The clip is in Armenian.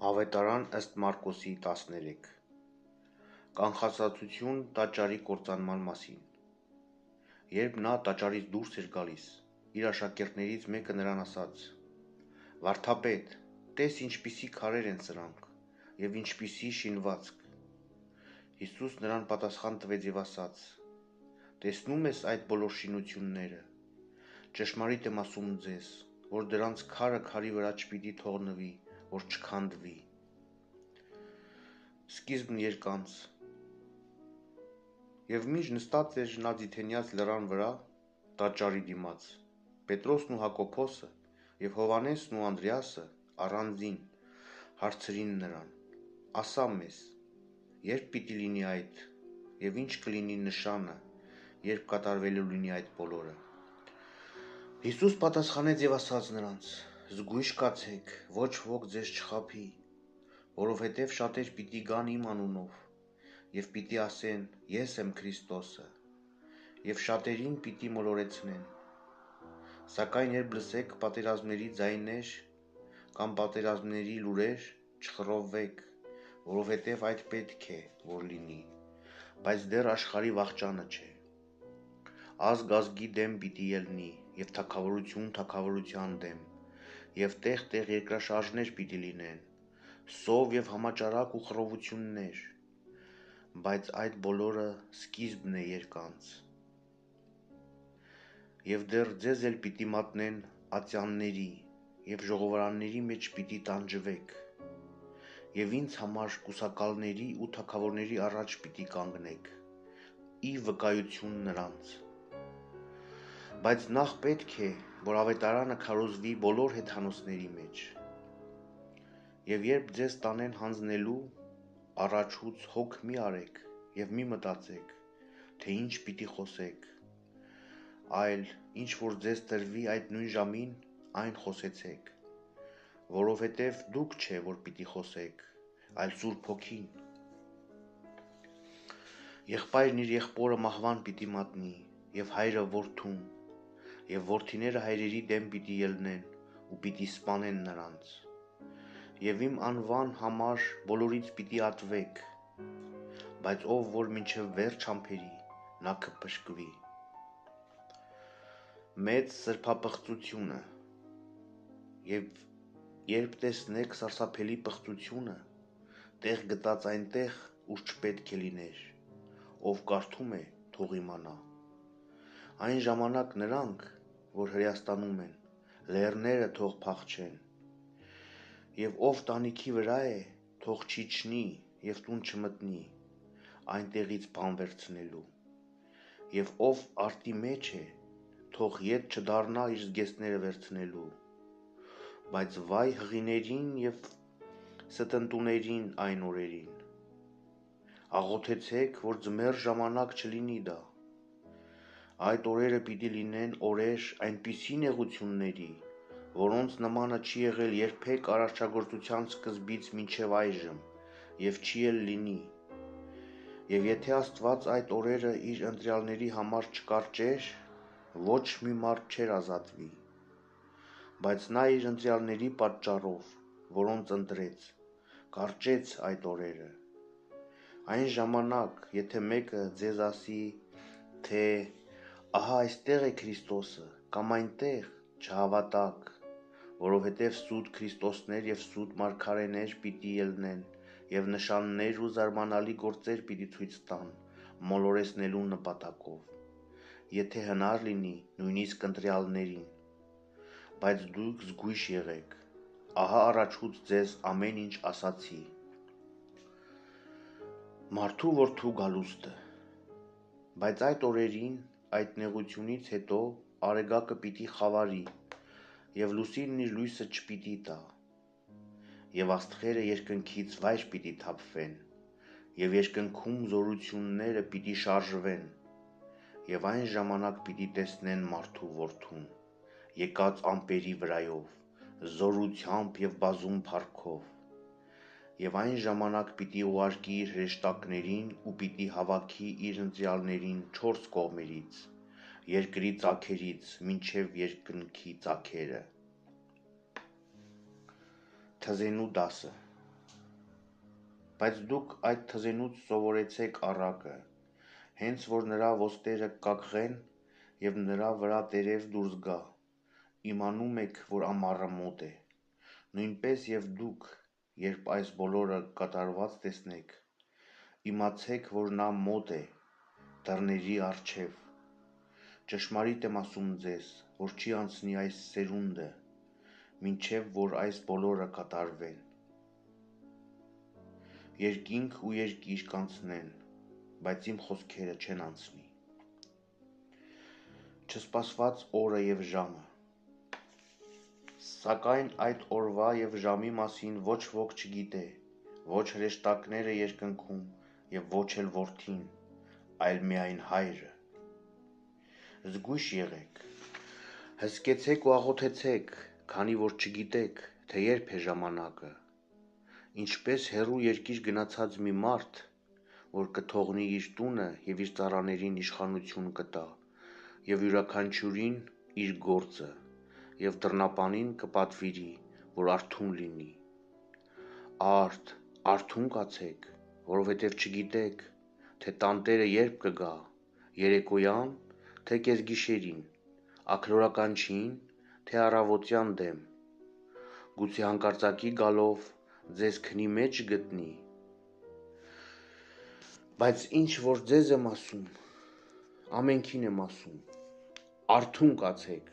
Ավետարան ըստ Մարկոսի 13 Կանխատեսություն տաճարի կործանման մասին։ Երբ նա տաճարից դուրս էր գալիս, իր աշակերտներից մեկը նրան ասաց. «Վարդապետ, տես ինչպիսի քարեր են սրանք, և ինչպիսի շինվածք»։ Հիսուս նրան պատասխան տվեց և ասաց. «Տեսնո՞ւմ ես այդ բոլոր շինությունները։ Ճշմարիտ եմ ասում ձեզ, որ դրանց քարը քարի վրա չպիտի թողնվի, որ չքանդվի»։ Սկիզբն երկանց։ Եվ մինչ նստած էր նա Ձիթենյաց լեռան վրա, տաճարի դիմաց, Պետրոսն ու Հակոբոսը և Հովհաննեսն ու Անդրեասը առանձին հարցրին նրան. «Ասա մեզ, ե՞րբ պիտի լինի այդ, և ի՞նչ կլինի նշանը, երբ կատարվելու լինի այդ բոլորը»։ Հիսուս պատասխանեց և ասաց նրանց. «Զգույշ կացեք, ոչ ոք ձեզ չխաբի, որովհետև շատեր պիտի գան իմ անունով, և պիտի ասեն. Ես եմ Քրիստոսը, և շատերին պիտի մոլորեցնեն։ Սակայն երբ լսեք պատերազմների ձայներ կամ պատերազմների լուրեր, չխռովվեք, որովհետև այդ պետք է, որ լինի, բայց դեռ աշխարհի վախճանը չէ։ Ազգ ազգի դեմ պիտի ելնի, և թագավորություն թագավորության դեմ, և տեղ-տեղ երկրաշարժներ պիտի լինեն, սով և համաճարակ ու խռովություններ, բայց այդ բոլորը սկիզբն է երկանց։ Եվ դեռ ձեզ էլ պիտի մատնեն ատյանների, և ժողովարանների մեջ պիտի տանջվեք, և ինձ համար կուսակալների ու թագավորների առաջ պիտի կանգնեք, ի վկայություն նրանց։ Բայց նախ պետք է, որ ավետարանը քարոզվի բոլոր հեթանոսների մեջ։ Եվ երբ ձեզ տանեն հանձնելու, առաջուց հոգ մի արեք և մի մտածեք, թե ինչ պիտի խոսեք, այլ ինչ որ ձեզ տրվի այդ նույն ժամին, այն խոսեցեք, որովհետև դուք չէ, որ պիտի խոսեք, այլ Սուրբ Հոգին։ Եղբայրն իր եղբորը մահվան պիտի մատնի, և հայրը որդուն, և որդիները հայրերի դեմ պիտի ելնեն ու պիտի սպանեն նրանց, և իմ անվան համար բոլորից պիտի ատվեք, բայց ով որ մինչև վերջ համբերի, նա կփրկվի։ Մեծ սրբապղծությունը։ Եվ երբ տեսնեք սարսափելի պղծությունը, տեղ գտած այնտեղ, ուր չպետք է լիներ, ով կարդում է, թող իմանա։ Այն ժամանակ նրանք, որ հրեաստանում են, լեռները թող փախչեն, և ով տանիքի վրա է, թող չիջնի և տուն չմտնի, այնտեղից բան վերցնելու, և ով արտի մեջ է, թող ետ չդառնա իր զգեստները վերցնելու, բայց վայ հղիներին և ստընտուներին այն օրերին։ Աղոթեցեք, որ ձմեռ ժամանակ չլինի դա։ Այդ օրերը պիտի լինեն օրեր այնպիսի նեղությունների, որոնց նմանը չի եղել երբեք արարչագործության սկզբից մինչև այժմ, և չի էլ լինի։ Եվ եթե Աստված այդ օրերը իր ընտրյալների համար չկարճեր, ոչ մի մարդ չէր ազատվի։ Բայց նա իր ընտրյալների պատճառով, որոնց ընտրեց, կարճեց այդ օրերը։ Այն ժամանակ, եթե մեկը ձեզ ասի, թե «Ահա այստեղ է Քրիստոսը» կամ «այնտեղ», չհավատաք, որովհետև սուտ քրիստոսներ և սուտ մարգարեներ պիտի ելնեն և նշաններ ու զարմանալի գործեր պիտի ցույց տան մոլորեցնելու նպատակով, եթե հնար լինի, նույնիսկ ընտրյալներին։ Բայց դուք զգույշ եղեք, ահա առաջուց ձեզ ամեն ինչ ասացի։ Մարդու որդու գալուստը։ Բայց այդ օրերին, այդ նեղությունից հետո արեգակը պիտի խավարի, և լուսինն իր լույսը չպիտի տա, և աստղերը երկնքից վայր պիտի թափվեն, և երկնքում զորությունները պիտի շարժվեն, և այն ժամանակ պիտի տեսնեն մարդու որդուն, եկած ամպերի վրայով, զորությամբ և բազում փառքով, և այն ժամանակ պիտի ուղարկի իր հրեշտակներին ու պիտի հավաքի իր ընտրյալներին չորս կողմերից, երկրի ծագերից մինչև երկնքի ծագերը։ Թզենու դասը։ բայց դուք այդ թզենուց սովորեցեք առակը, հենց որ նրա ոստերը կակղեն և նրա վրա տերև դուրս գա, իմանում եք, որ ամառը մոտ է, նույնպես և դուք, երբ այս բոլորը կատարված տեսնեք, իմացեք, որ նա մոտ է, դռների առջև, ճշմարիտ եմ ասում ձեզ, որ չի անցնի այս սերունդը, մինչև որ այս բոլորը կատարվեն, երկինք ու երկիր կանցնեն, բայց իմ խոսքերը չեն անցնի, չսպասված օրը և ժամը, սակայն այդ օրվա և ժամի մասին ոչ ոք չգիտե, ոչ հրեշտակները երկնքում և ոչ էլ որդին, այլ միայն Հայրը, զգույշ եղեք, հսկեցեք ու աղոթեցեք, քանի որ չգիտեք, թե երբ է ժամանակը, ինչպես հեռու երկիր գնացած մի մարդ, որ կթողնի իր տունը և իր ծառաներին իշխանություն կտա, և յուրաքանչյուրին իր գործը, և դռնապանին կպատվիրի, որ արթուն լինի, արթուն կացեք, որովհետև չգիտեք, թե տանտերը երբ կգա, երեկոյան, թե կեսգիշերին, աքլորականչին, թե առավոտյան դեմ, գուցե հանկարծակի գալով ձեզ քնի մեջ գտնի, բայց ինչ որ ձեզ եմ ասում, ամենքին եմ ասում, արթուն կացեք,